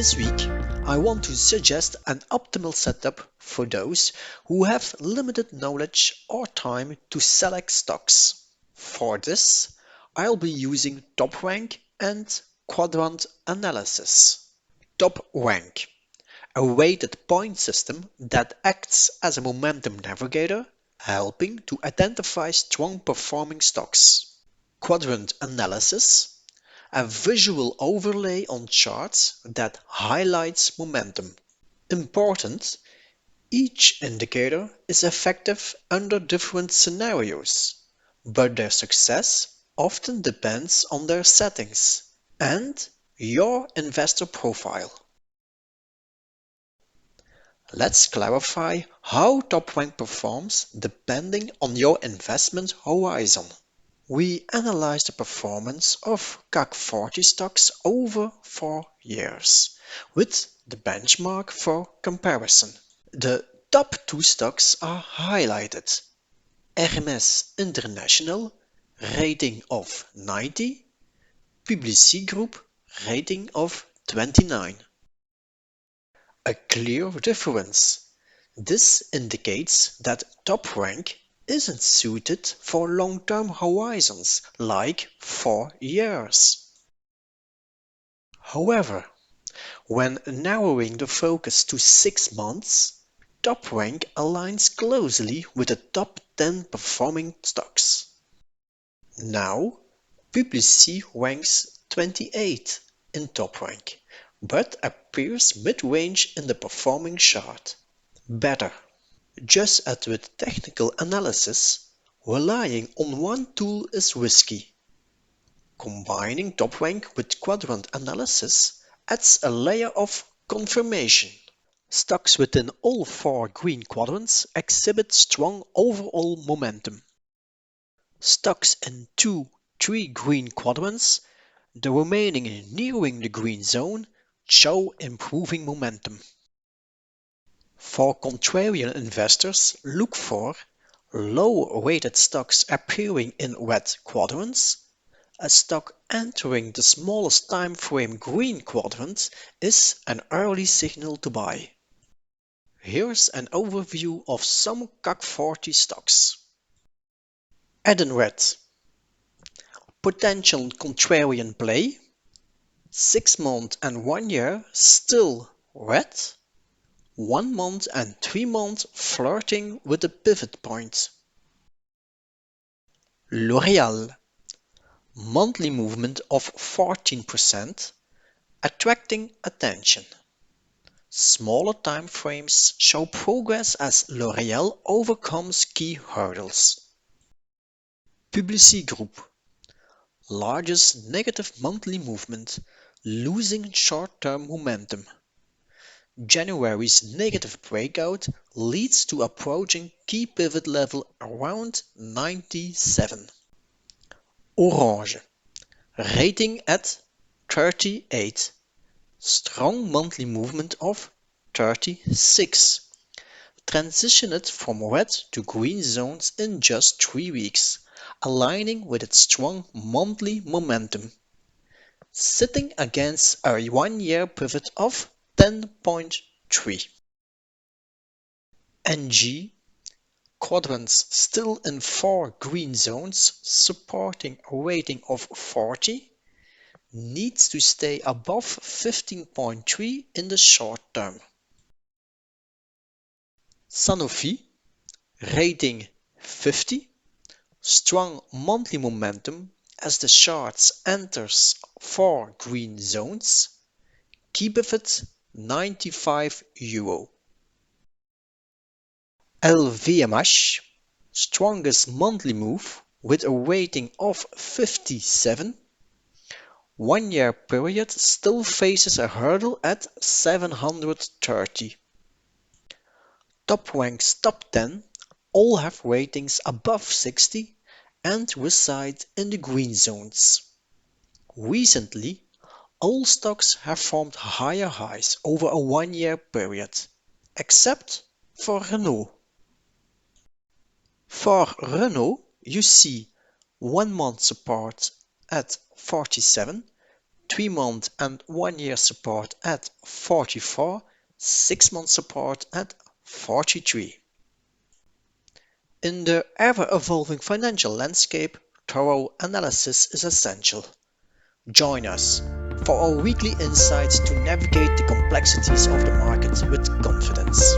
This week, I want to suggest an optimal setup for those who have limited knowledge or time to select stocks. For this, I'll be using TopRank and Quadrant Analysis. TopRank, a weighted point system that acts as a momentum navigator, helping to identify strong performing stocks. Quadrant Analysis, a visual overlay on charts that highlights momentum. Important, each indicator is effective under different scenarios, but their success often depends on their settings and your investor profile. Let's clarify how TopRank performs depending on your investment horizon. We analyze the performance of CAC 40 stocks over 4 years, with the benchmark for comparison. The top 2 stocks are highlighted: Hermès International, rating of 90, Publicis Groupe, rating of 29. A clear difference. This indicates that TopRank isn't suited for long-term horizons like 4 years. However, when narrowing the focus to 6 months, TopRank aligns closely with the top 10 performing stocks. Now, Publicis ranks 28 in TopRank, but appears mid-range in the performing chart. Better. Just as with technical analysis, relying on one tool is risky. Combining TopRank with quadrant analysis adds a layer of confirmation. Stocks within all 4 green quadrants exhibit strong overall momentum. Stocks in 2-3 green quadrants, the remaining nearing the green zone, show improving momentum. For contrarian investors, look for low-rated stocks appearing in red quadrants. A stock entering the smallest time frame green quadrant is an early signal to buy. Here's an overview of some CAC 40 stocks. Edenred, potential contrarian play, 6 months and 1 year still red, 1 month and 3 months flirting with the pivot point. L'Oréal, monthly movement of 14%, attracting attention. Smaller time frames show progress as L'Oréal overcomes key hurdles. Publicis Groupe, largest negative monthly movement, losing short-term momentum. January's negative breakout leads to approaching key pivot level around 97. Orange, rating at 38, strong monthly movement of 36, transitioned from red to green zones in just 3 weeks, aligning with its strong monthly momentum, sitting against a 1-year pivot of 10.3. Engie, quadrants still in 4 green zones, supporting a rating of 40, needs to stay above 15.3 in the short term. Sanofi, rating 50, strong monthly momentum as the charts enters 4 green zones, key pivot €95. LVMH, strongest monthly move with a rating of 57, 1-year period still faces a hurdle at 730. TopRank's top 10 all have ratings above 60 and reside in the green zones. Recently, all stocks have formed higher highs over a 1-year period, except for Renault. For Renault, you see 1-month support at 47, 3-month and 1-year support at 44, 6-month support at 43. In the ever-evolving financial landscape, thorough analysis is essential. Join us for our weekly insights to navigate the complexities of the market with confidence.